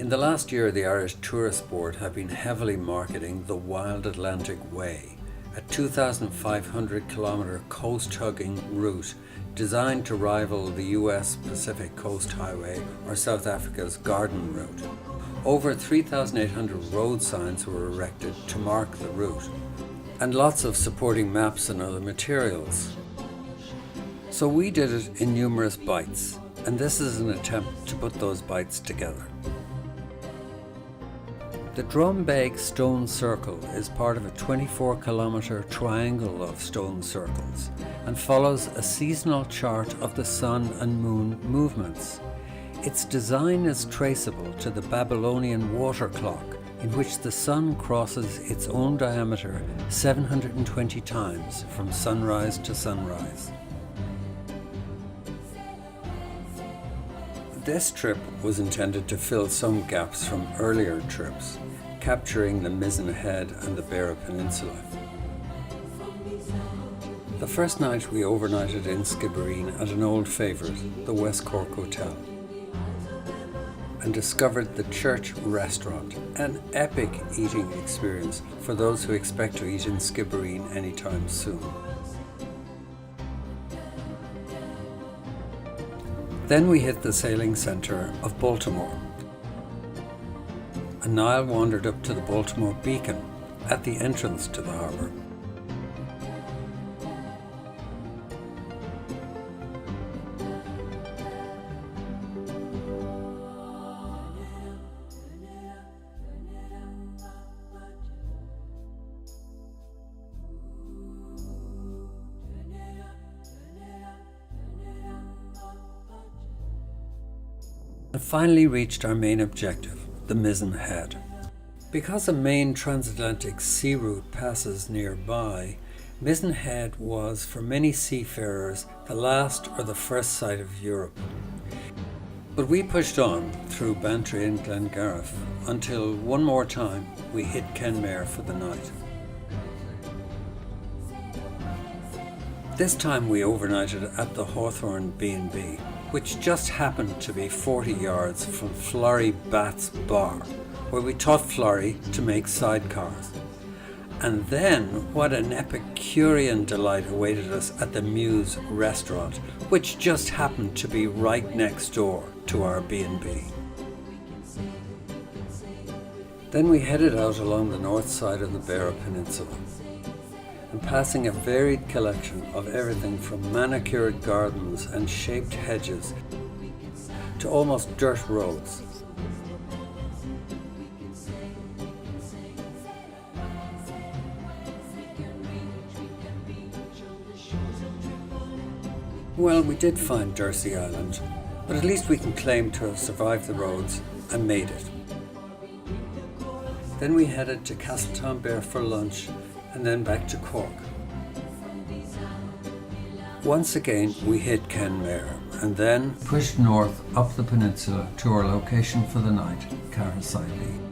In the last year, the Irish Tourist Board have been heavily marketing the Wild Atlantic Way, a 2,500 kilometre coast-hugging route designed to rival the US Pacific Coast Highway or South Africa's Garden Route. Over 3,800 road signs were erected to mark the route, and lots of supporting maps and other materials. So we did it in numerous bites, and this is an attempt to put those bites together. The Drumbeg Stone Circle is part of a 24-kilometre triangle of stone circles and follows a seasonal chart of the sun and moon movements. Its design is traceable to the Babylonian water clock, in which the sun crosses its own diameter 720 times from sunrise to sunrise. This trip was intended to fill some gaps from earlier trips, capturing the Mizen Head and the Beara Peninsula. The first night we overnighted in Skibbereen at an old favourite, the West Cork Hotel, and discovered the Church Restaurant, an epic eating experience for those who expect to eat in Skibbereen anytime soon. Then we hit the sailing centre of Baltimore, and Niall wandered up to the Baltimore Beacon at the entrance to the harbour. And finally reached our main objective, the Mizen Head. Because a main transatlantic sea route passes nearby, Mizen Head was for many seafarers the last or the first sight of Europe. But we pushed on through Bantry and Glengariff until one more time we hit Kenmare for the night. This time we overnighted at the Hawthorne B&B, which just happened to be 40 yards from Florrie Batt's bar, where we taught Florrie to make sidecars. And then what an Epicurean delight awaited us at the Muse restaurant, which just happened to be right next door to our B&B. Then we headed out along the north side of the Beara Peninsula, and passing a varied collection of everything from manicured gardens and shaped hedges to almost dirt roads. Well, we did find Dursey Island, but at least we can claim to have survived the roads and made it. Then we headed to Castletownbere for lunch and then back to Cork. Once again we hit Kenmare and then pushed north up the peninsula to our location for the night, Carasaibi.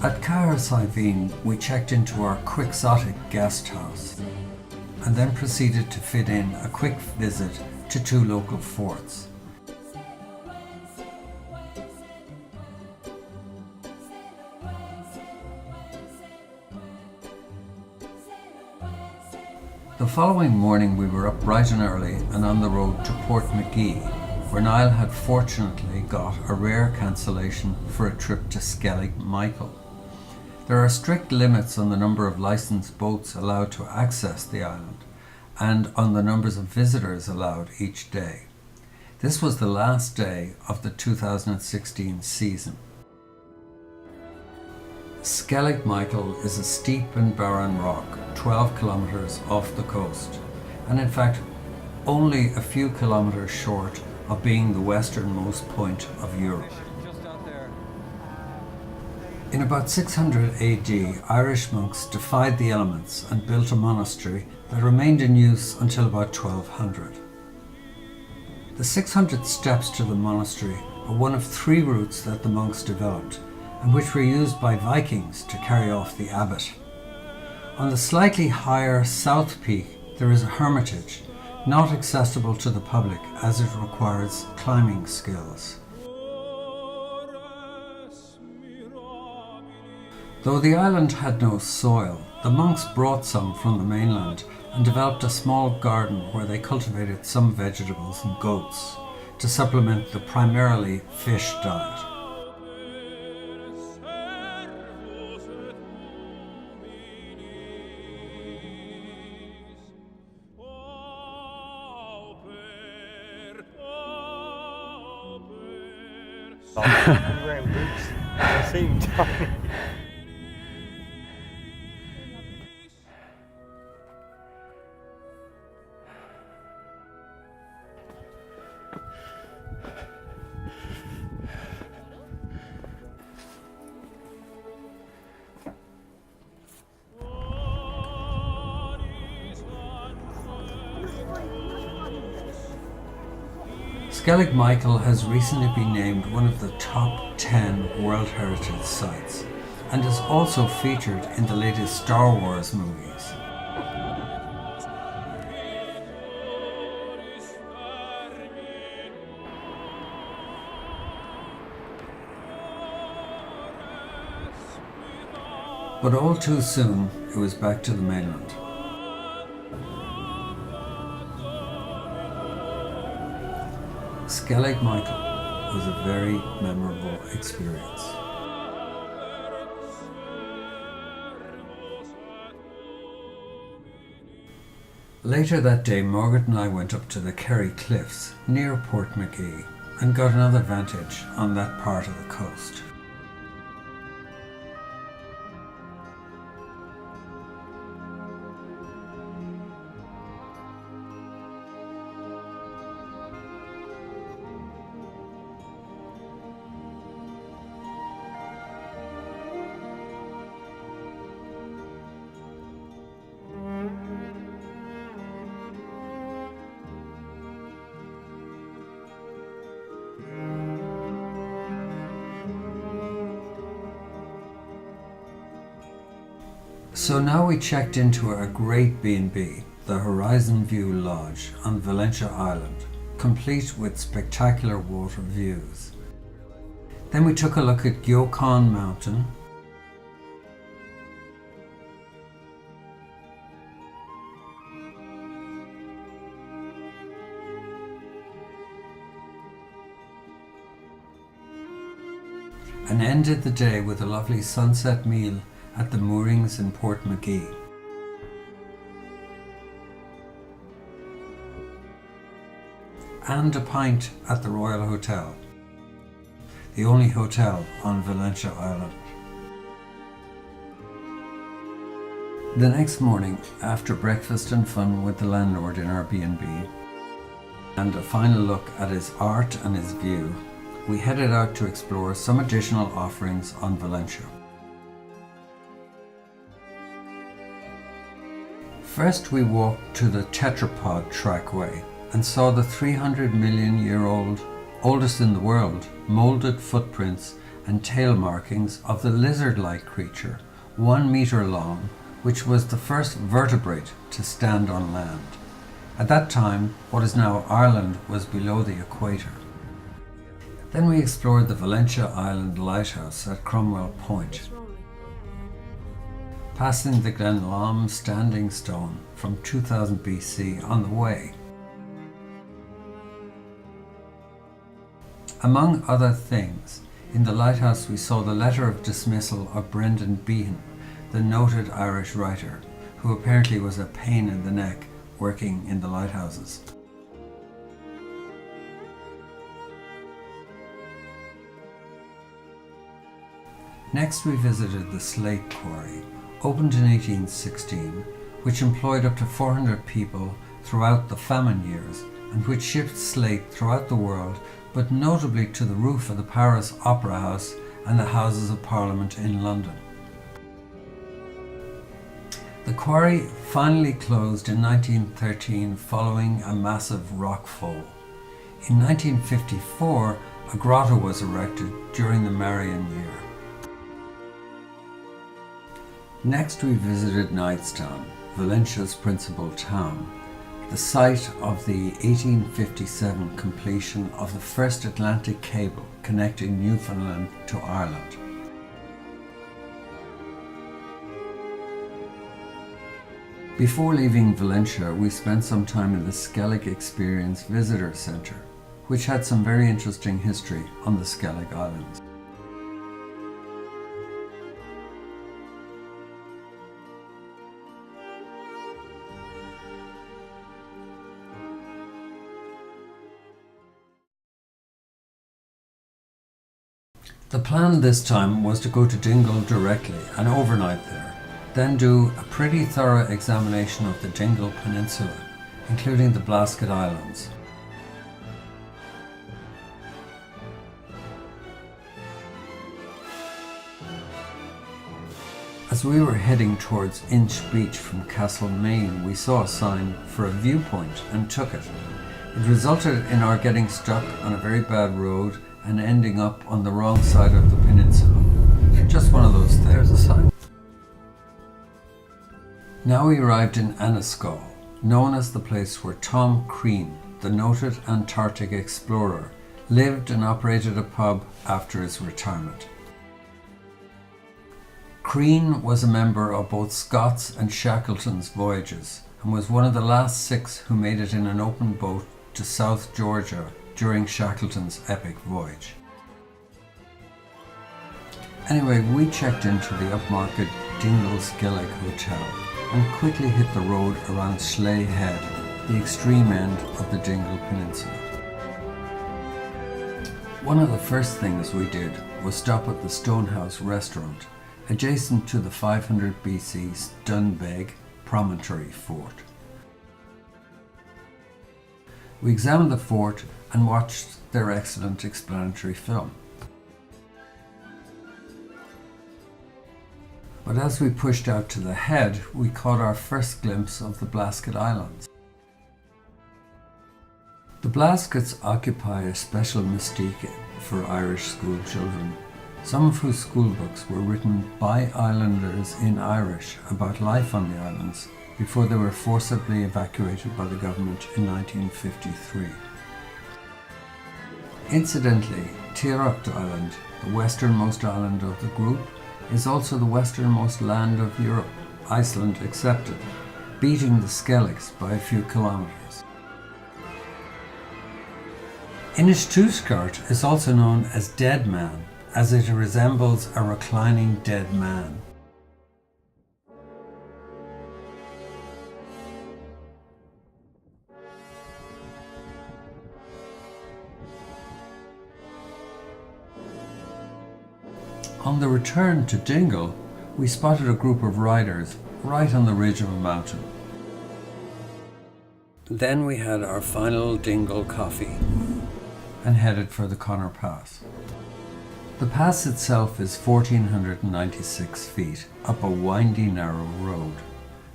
At Carasaibi we checked into our quixotic guest house and then proceeded to fit in a quick visit to two local forts. The following morning we were up bright and early and on the road to Portmagee, where Niall had fortunately got a rare cancellation for a trip to Skellig Michael. There are strict limits on the number of licensed boats allowed to access the island and on the numbers of visitors allowed each day. This was the last day of the 2016 season. Skellig Michael is a steep and barren rock 12 kilometres off the coast, and in fact only a few kilometres short of being the westernmost point of Europe. In about 600 AD, Irish monks defied the elements and built a monastery that remained in use until about 1200. The 600 steps to the monastery are one of three routes that the monks developed, and which were used by Vikings to carry off the abbot. On the slightly higher south peak there is a hermitage, not accessible to the public as it requires climbing skills. Though the island had no soil, the monks brought some from the mainland and developed a small garden where they cultivated some vegetables and goats to supplement the primarily fish diet. I'm wearing boots at the same time. Skellig Michael has recently been named one of the top 10 World Heritage Sites and is also featured in the latest Star Wars movies. But all too soon, it was back to the mainland. Skellig Michael was a very memorable experience. Later that day, Margaret and I went up to the Kerry Cliffs near Portmagee and got another vantage on that part of the coast. So now we checked into a great B&B, the Horizon View Lodge on Valentia Island, complete with spectacular water views. Then we took a look at Gyocon Mountain, and ended the day with a lovely sunset meal at the moorings in Portmagee. And a pint at the Royal Hotel, the only hotel on Valentia Island. The next morning, after breakfast and fun with the landlord in our B&B, and a final look at his art and his view, we headed out to explore some additional offerings on Valentia. First we walked to the Tetrapod Trackway and saw the 300 million year old, oldest in the world, moulded footprints and tail markings of the lizard-like creature, 1 meter long, which was the first vertebrate to stand on land. At that time, what is now Ireland was below the equator. Then we explored the Valentia Island Lighthouse at Cromwell Point, passing the Glenlom Standing Stone from 2000 BC on the way. Among other things, in the lighthouse we saw the letter of dismissal of Brendan Behan, the noted Irish writer, who apparently was a pain in the neck working in the lighthouses. Next we visited the Slate Quarry, opened in 1816, which employed up to 400 people throughout the famine years and which shipped slate throughout the world, but notably to the roof of the Paris Opera House and the Houses of Parliament in London. The quarry finally closed in 1913 following a massive rock fall. In 1954, a grotto was erected during the Marian year. Next we visited Knightstown, Valencia's principal town, the site of the 1857 completion of the first Atlantic cable connecting Newfoundland to Ireland. Before leaving Valencia, we spent some time in the Skellig Experience Visitor Centre, which had some very interesting history on the Skellig Islands. The plan this time was to go to Dingle directly and overnight there, then do a pretty thorough examination of the Dingle Peninsula, including the Blasket Islands. As we were heading towards Inch Beach from Castlemaine, we saw a sign for a viewpoint and took it. It resulted in our getting stuck on a very bad road and ending up on the wrong side of the peninsula. Just one of those things. There's a sign. Now we arrived in Anniscall, known as the place where Tom Crean, the noted Antarctic explorer, lived and operated a pub after his retirement. Crean was a member of both Scott's and Shackleton's voyages and was one of the last 6 who made it in an open boat to South Georgia during Shackleton's epic voyage. Anyway, we checked into the upmarket Dingle Skellig Hotel and quickly hit the road around Schley Head, the extreme end of the Dingle Peninsula. One of the first things we did was stop at the Stonehouse restaurant, adjacent to the 500 BC Dunbeg Promontory Fort. We examined the fort and watched their excellent explanatory film. But as we pushed out to the head, we caught our first glimpse of the Blasket Islands. The Blaskets occupy a special mystique for Irish school children, some of whose school books were written by islanders in Irish about life on the islands before they were forcibly evacuated by the government in 1953. Incidentally, Tierracht Island, the westernmost island of the group, is also the westernmost land of Europe, Iceland excepted, beating the Skelligs by a few kilometres. Inishtuskert is also known as Dead Man, as it resembles a reclining dead man. On the return to Dingle, we spotted a group of riders right on the ridge of a mountain. Then we had our final Dingle coffee and headed for the Connor Pass. The pass itself is 1,496 feet up a windy, narrow road.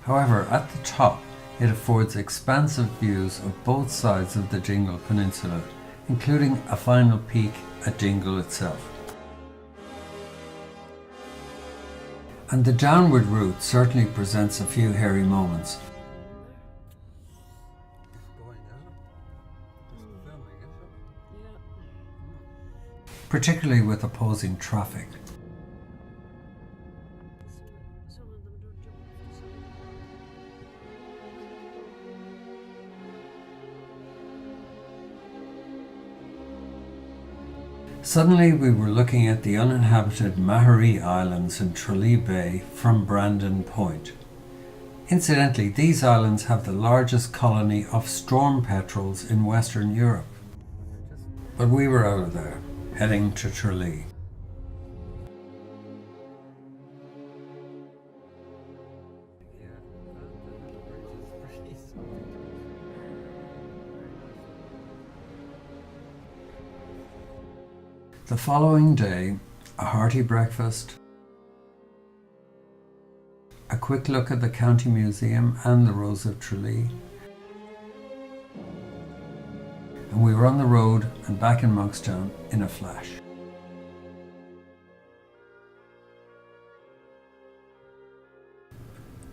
However, at the top, it affords expansive views of both sides of the Dingle Peninsula, including a final peak at Dingle itself. And the downward route certainly presents a few hairy moments. Particularly with opposing traffic. Suddenly we were looking at the uninhabited Mahari Islands in Tralee Bay from Brandon Point. Incidentally, these islands have the largest colony of storm petrels in Western Europe. But we were out of there, heading to Tralee. The following day, a hearty breakfast, a quick look at the County Museum and the Rose of Tralee, and we were on the road and back in Monkstown in a flash.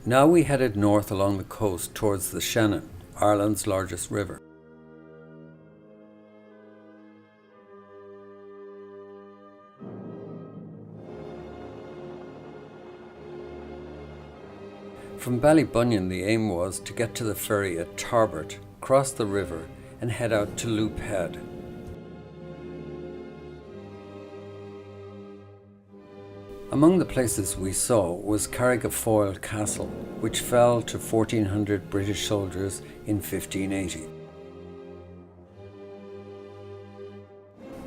Now we headed north along the coast towards the Shannon, Ireland's largest river. From Ballybunion, the aim was to get to the ferry at Tarbert, cross the river and head out to Loop Head. Among the places we saw was Carrigafoyle Castle, which fell to 1,400 British soldiers in 1580.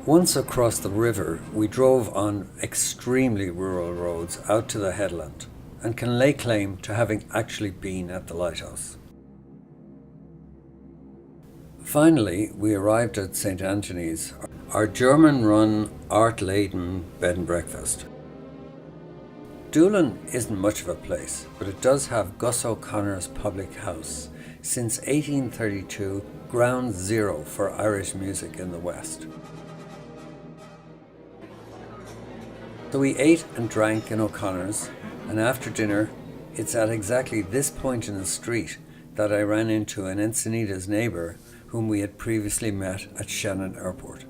Once across the river, we drove on extremely rural roads out to the headland, and can lay claim to having actually been at the lighthouse. Finally, we arrived at St. Anthony's, our German-run, art-laden bed and breakfast. Doolin isn't much of a place, but it does have Gus O'Connor's public house, since 1832 ground zero for Irish music in the West. So we ate and drank in O'Connor's, and after dinner, it's at exactly this point in the street that I ran into an Encinitas neighbour whom we had previously met at Shannon Airport.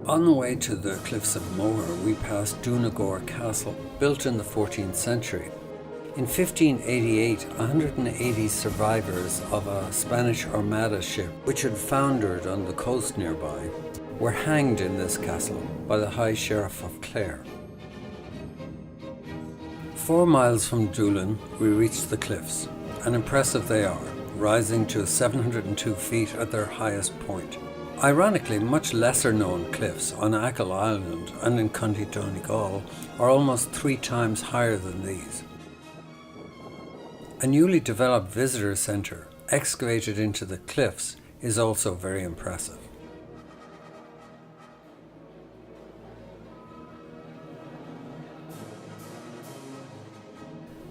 On the way to the Cliffs of Moher, we passed Doonagore Castle, built in the 14th century. In 1588, 180 survivors of a Spanish Armada ship, which had foundered on the coast nearby, were hanged in this castle by the High Sheriff of Clare. 4 miles from Doolin, we reached the cliffs, and impressive they are, rising to 702 feet at their highest point. Ironically, much lesser known cliffs on Achill Island and in County Donegal are almost 3 times higher than these. A newly developed visitor centre, excavated into the cliffs, is also very impressive.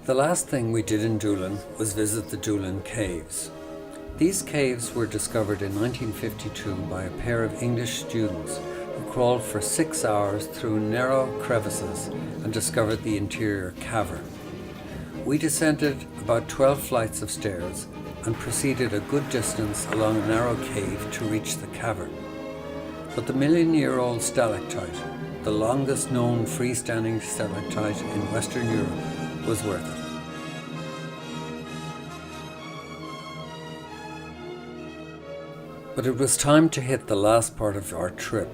The last thing we did in Doolin was visit the Doolin Caves. These caves were discovered in 1952 by a pair of English students who crawled for 6 hours through narrow crevices and discovered the interior cavern. We descended about 12 flights of stairs and proceeded a good distance along a narrow cave to reach the cavern. But the million-year-old stalactite, the longest known freestanding stalactite in Western Europe, was worth it. But it was time to hit the last part of our trip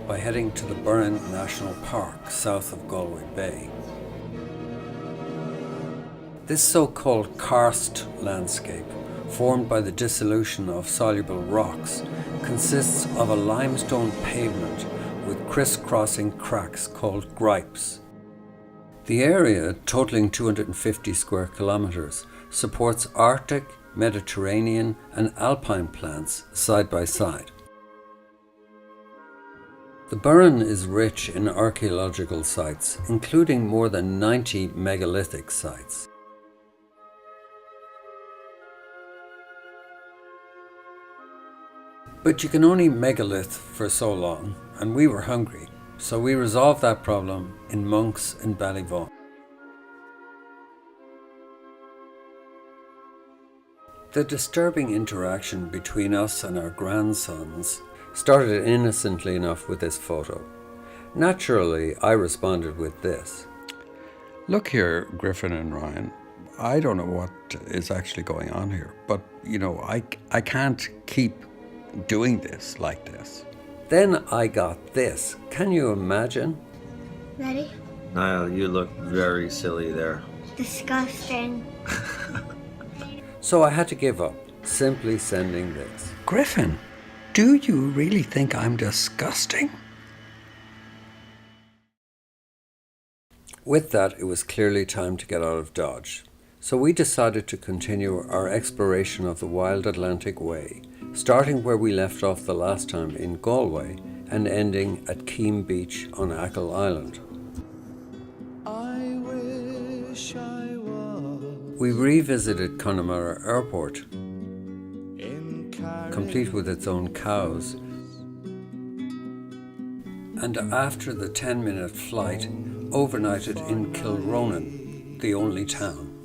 by heading to the Burren National Park south of Galway Bay. This so-called karst landscape, formed by the dissolution of soluble rocks, consists of a limestone pavement with criss-crossing cracks called gripes. The area, totaling 250 square kilometres, supports Arctic, Mediterranean and alpine plants side by side. The Burren is rich in archaeological sites, including more than 90 megalithic sites. But you can only megalith for so long, and we were hungry, so we resolved that problem in Monks in Ballyvaughan. The disturbing interaction between us and our grandsons started innocently enough with this photo. Naturally, I responded with this. Look here, Griffin and Ryan, I don't know what is actually going on here, but I can't keep doing this like this. Then I got this. Can you imagine? Ready? Niall, you look very silly there. Disgusting. So I had to give up, simply sending this. Griffin, do you really think I'm disgusting? With that, it was clearly time to get out of Dodge. So we decided to continue our exploration of the wild Atlantic Way, starting where we left off the last time in Galway and ending at Keem Beach on Achill Island. We revisited Connemara Airport, complete with its own cows, and after the 10-minute flight, overnighted in Kilronan, the only town.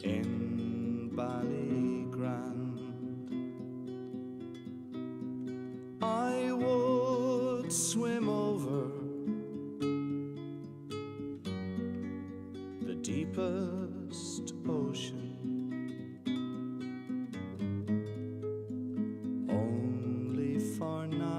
In Ballygrand, I would swim over the deepest ocean, only for nights.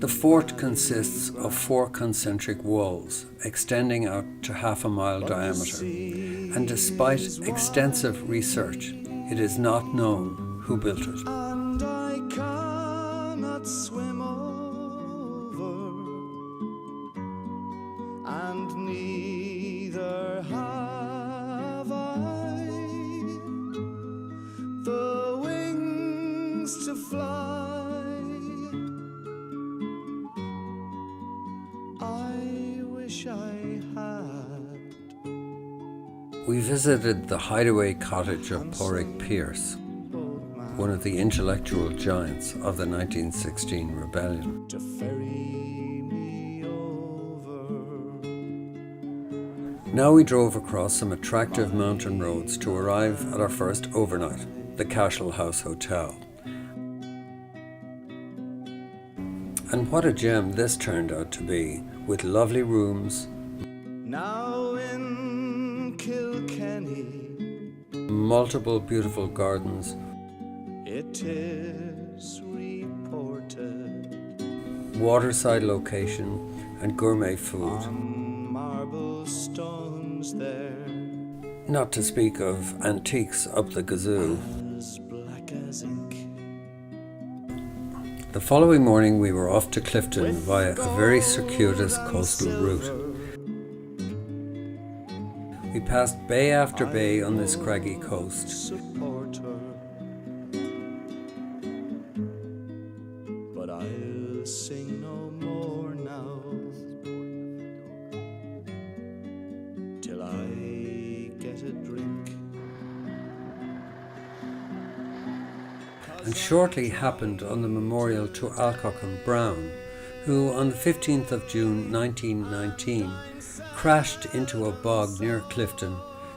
The fort consists of 4 concentric walls extending out to half a mile diameter, and despite extensive research, it is not known who built it. And I cannot swim over, and neither have I the wings to fly. I wish I had. We visited the hideaway cottage of Porrick Pierce, one of the intellectual giants of the 1916 rebellion. To ferry me over. Now we drove across some attractive mountain roads to arrive at our first overnight, the Cashel House Hotel. And what a gem this turned out to be, with lovely rooms, Now in Kilkenny, multiple beautiful gardens, it is reported waterside location, and gourmet food. on marble stones there, Not to speak of antiques up the gazoo. as black as ink. The following morning we were off to Clifton via a very circuitous coastal route. We passed bay after bay on this craggy coast, Support her, but I'll sing no more now till I get a drink. and shortly happened on the memorial to Alcock and Brown, who on the 15th of June 1919 crashed into a bog near Clifton,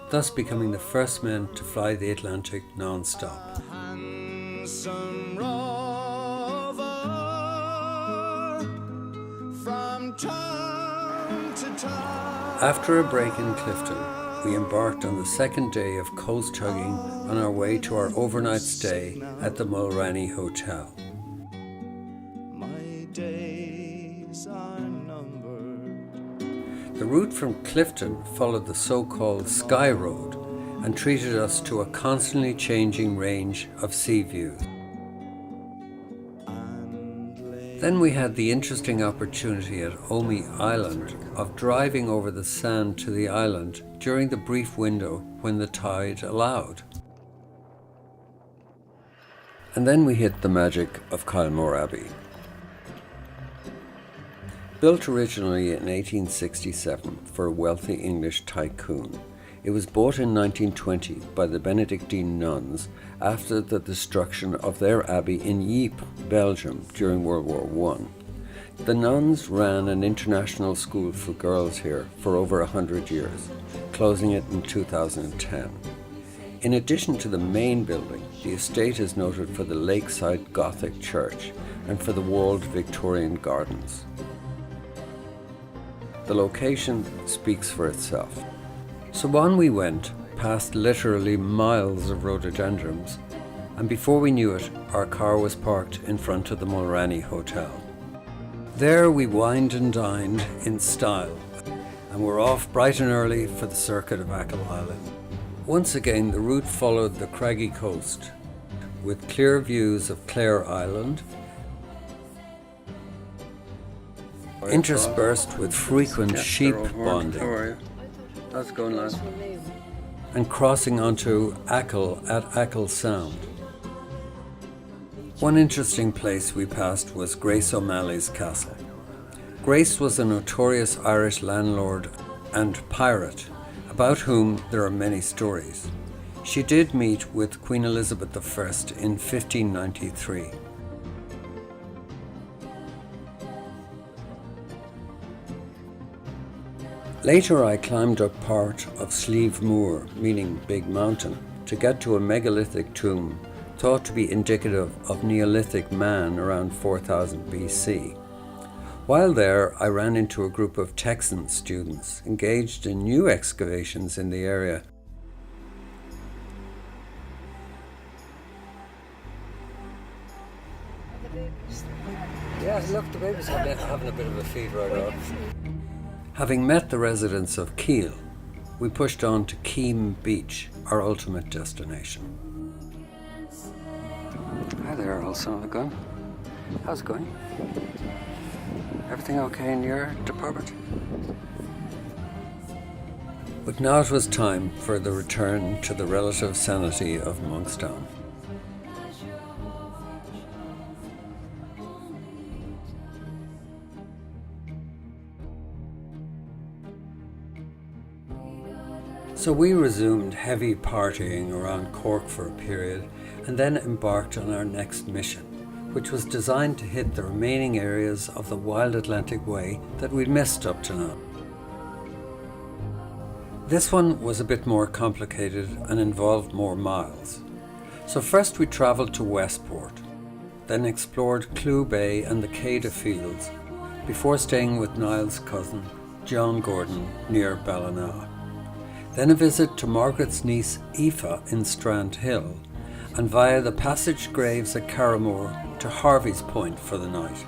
thus becoming the first men to fly the Atlantic non-stop. Handsome rover from town to town. After a break in Clifton, we embarked on the second day of coast chugging on our way to our overnight stay at the Mulranny Hotel. My days are numbered. The route from Clifton followed the so-called Sky Road and treated us to a constantly changing range of sea views. Then we had the interesting opportunity at Omey Island of driving over the sand to the island during the brief window when the tide allowed. And then we hit the magic of Kylemore Abbey. Built originally in 1867 for a wealthy English tycoon, it was bought in 1920 by the Benedictine nuns after the destruction of their abbey in Ypres, Belgium during World War I. The nuns ran an international school for girls here for over 100 years, closing it in 2010. In addition to the main building, the estate is noted for the lakeside Gothic church and for the walled Victorian gardens. The location speaks for itself. So on we went, past literally miles of rhododendrons, and before we knew it, our car was parked in front of the Mulranny Hotel. There we wined and dined in style, and were off bright and early for the circuit of Achill Island. Once again, the route followed the craggy coast, with clear views of Clare Island, interspersed with frequent sheep bonding, how's it going, lads? And crossing onto Achill at Achill Sound. One interesting place we passed was Grace O'Malley's castle. Grace was a notorious Irish landlord and pirate, about whom there are many stories. She did meet with Queen Elizabeth I in 1593. Later I climbed up part of Slieve Moor, meaning Big Mountain, to get to a megalithic tomb thought to be indicative of Neolithic man around 4000 BC. While there, I ran into a group of Texan students engaged in new excavations in the area. Yeah, look, the baby's having a bit of a fever right off. Having met the residents of Kiel, we pushed on to Keem Beach, our ultimate destination. Hi there, old son of a gun. How's it going? Everything okay in your department? But now it was time for the return to the relative sanity of Monkstown. So we resumed heavy partying around Cork for a period and then embarked on our next mission, which was designed to hit the remaining areas of the Wild Atlantic Way that we'd missed up to now. This one was a bit more complicated and involved more miles. So first we travelled to Westport, then explored Clew Bay and the Cada Fields, before staying with Niall's cousin, John Gordon, near Ballina. Then a visit to Margaret's niece Aoife in Strand Hill, and via the passage graves at Carramore to Harvey's Point for the night.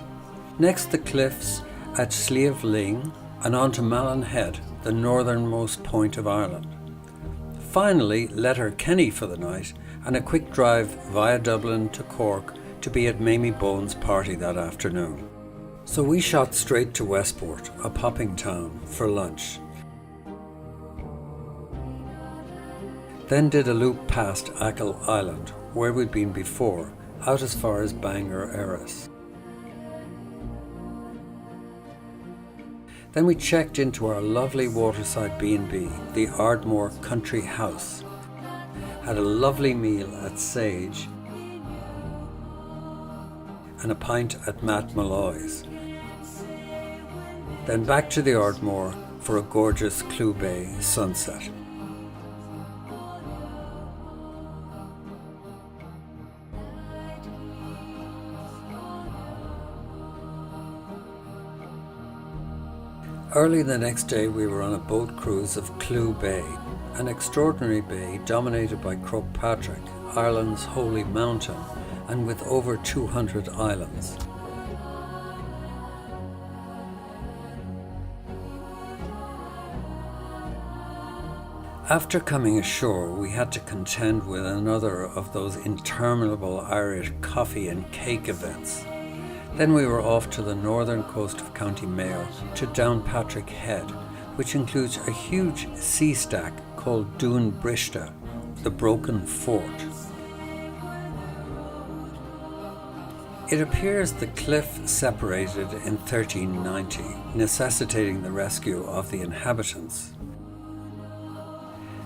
Next the cliffs at Slieve Ling and on to Malin Head, the northernmost point of Ireland. Finally, Letterkenny for the night and a quick drive via Dublin to Cork to be at Mamie Bone's party that afternoon. So we shot straight to Westport, a popping town, for lunch. Then did a loop past Achill Island, where we'd been before, out as far as Bangor Erris. Then we checked into our lovely waterside B&B, the Ardmore Country House. Had a lovely meal at Sage and a pint at Matt Malloy's. Then back to the Ardmore for a gorgeous Clew Bay sunset. Early the next day we were on a boat cruise of Clew Bay, an extraordinary bay dominated by Croagh Patrick, Ireland's holy mountain, and with over 200 islands. After coming ashore, we had to contend with another of those interminable Irish coffee and cake events. Then we were off to the northern coast of County Mayo to Downpatrick Head, which includes a huge sea stack called Dún Brista, the Broken Fort. It appears the cliff separated in 1390, necessitating the rescue of the inhabitants.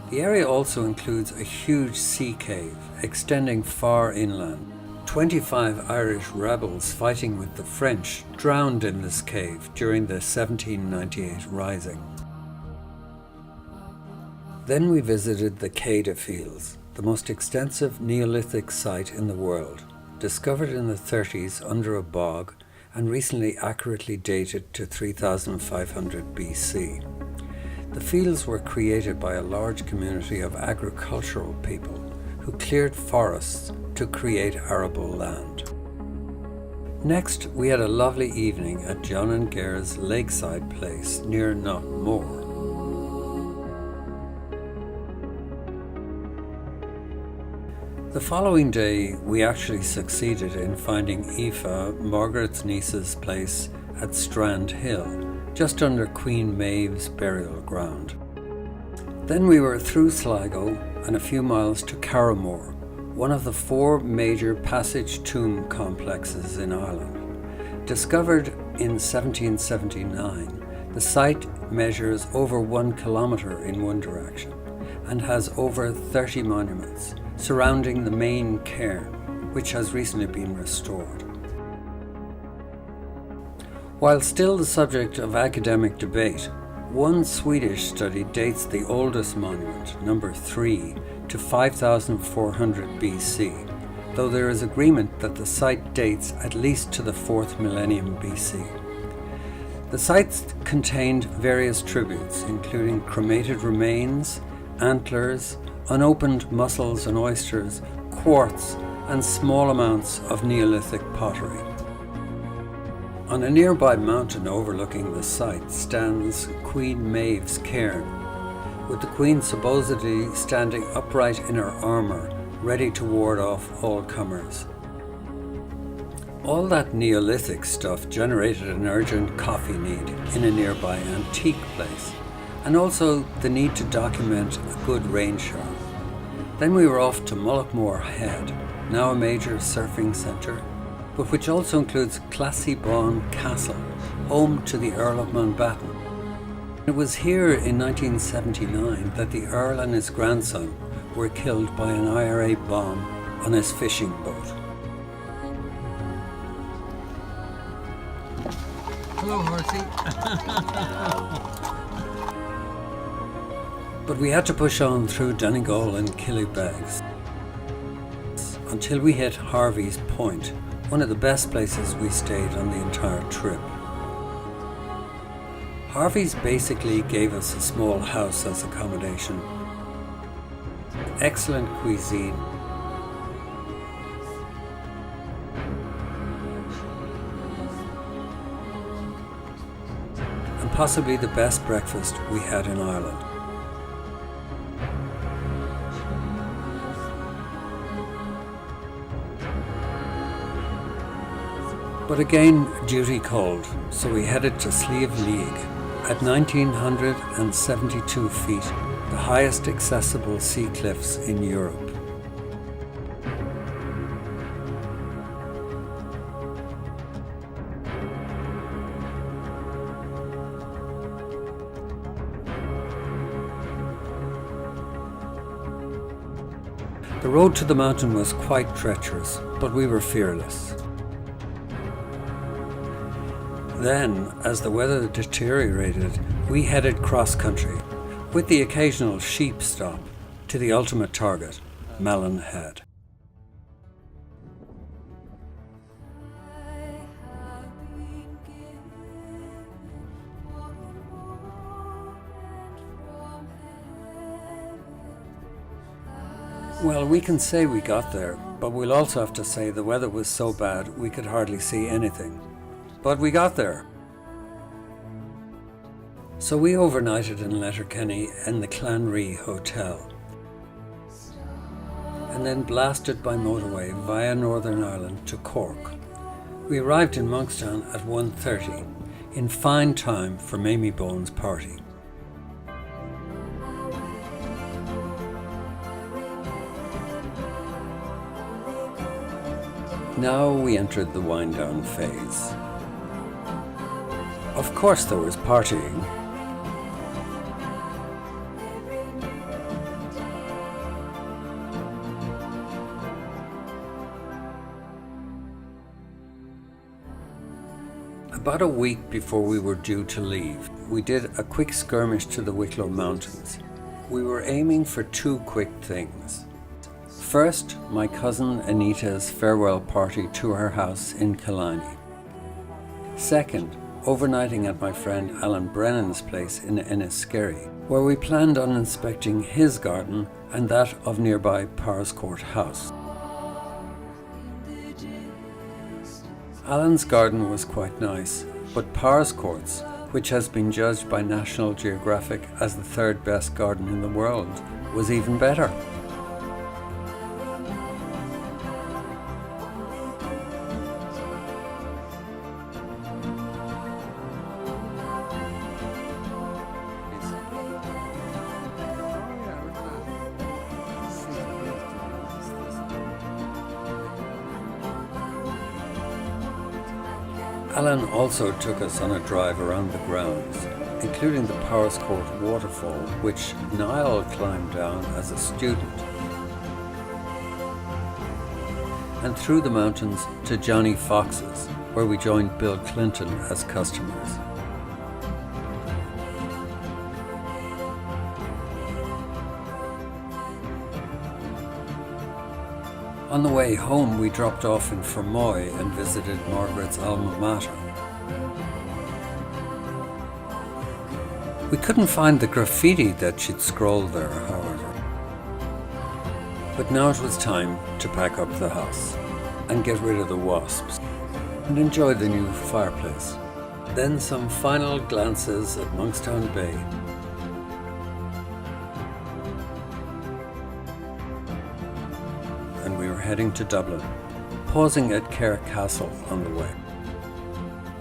The area also includes a huge sea cave extending far inland. 25 Irish rebels fighting with the French drowned in this cave during the 1798 Rising. Then we visited the Cada Fields, the most extensive Neolithic site in the world, discovered in the 30s under a bog and recently accurately dated to 3500 BC. The fields were created by a large community of agricultural people who cleared forests to create arable land. Next, we had a lovely evening at John and Gare's lakeside place near Knockmore. The following day, we actually succeeded in finding Aoife, Margaret's niece's place at Strand Hill, just under Queen Maeve's burial ground. Then we were through Sligo and a few miles to Carramore, one of the 4 major passage tomb complexes in Ireland. Discovered in 1779, the site measures over 1 kilometre in one direction and has over 30 monuments surrounding the main cairn, which has recently been restored. While still the subject of academic debate, One Swedish study dates the oldest monument, number 3, to 5400 BC, though there is agreement that the site dates at least to the 4th millennium BC. The sites contained various tributes, including cremated remains, antlers, unopened mussels and oysters, quartz, and small amounts of Neolithic pottery. On a nearby mountain overlooking the site stands Queen Maeve's cairn, with the Queen supposedly standing upright in her armour, ready to ward off all comers. All that Neolithic stuff generated an urgent coffee need in a nearby antique place, and also the need to document a good rain shower. Then we were off to Mullaghmore Head, now a major surfing centre, but which also includes Classiebawn Castle, home to the Earl of Mountbatten. It was here in 1979 that the Earl and his grandson were killed by an IRA bomb on his fishing boat. Hello, horsey. But we had to push on through Donegal and Killybegs until we hit Harvey's Point, one of the best places we stayed on the entire trip. Harvey's basically gave us a small house as accommodation. Excellent cuisine. And possibly the best breakfast we had in Ireland. But again, duty called, so we headed to Slieve League at 1972 feet, the highest accessible sea cliffs in Europe. The road to the mountain was quite treacherous, but we were fearless. Then, as the weather deteriorated, we headed cross-country, with the occasional sheep stop, to the ultimate target, Malin Head. Well, we can say we got there, but we'll also have to say the weather was so bad we could hardly see anything. But we got there. So we overnighted in Letterkenny in the Clanree Hotel, and then blasted by motorway via Northern Ireland to Cork. We arrived in Monkstown at 1:30, in fine time for Mamie Bone's party. Now we entered the wind-down phase. Of course there was partying. About a week before we were due to leave, we did a quick skirmish to the Wicklow Mountains. We were aiming for two quick things. First, my cousin Anita's farewell party to her house in Killiney. Second, overnighting at my friend Alan Brennan's place in Enniskerry, where we planned on inspecting his garden and that of nearby Powerscourt House. Alan's garden was quite nice, but Powerscourt's, which has been judged by National Geographic as the third best garden in the world, was even better. Alan also took us on a drive around the grounds, including the Powerscourt waterfall, which Niall climbed down as a student, and through the mountains to Johnny Fox's, where we joined Bill Clinton as customers. On the way home, we dropped off in Fermoy and visited Margaret's alma mater. We couldn't find the graffiti that she'd scrawled there, however. But now it was time to pack up the house and get rid of the wasps and enjoy the new fireplace. Then some final glances at Monkstown Bay. And we were heading to Dublin, pausing at Kerr Castle on the way.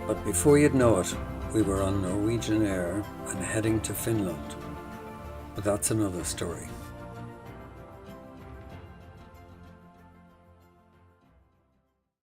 But before you'd know it, we were on Norwegian Air and heading to Finland. But that's another story.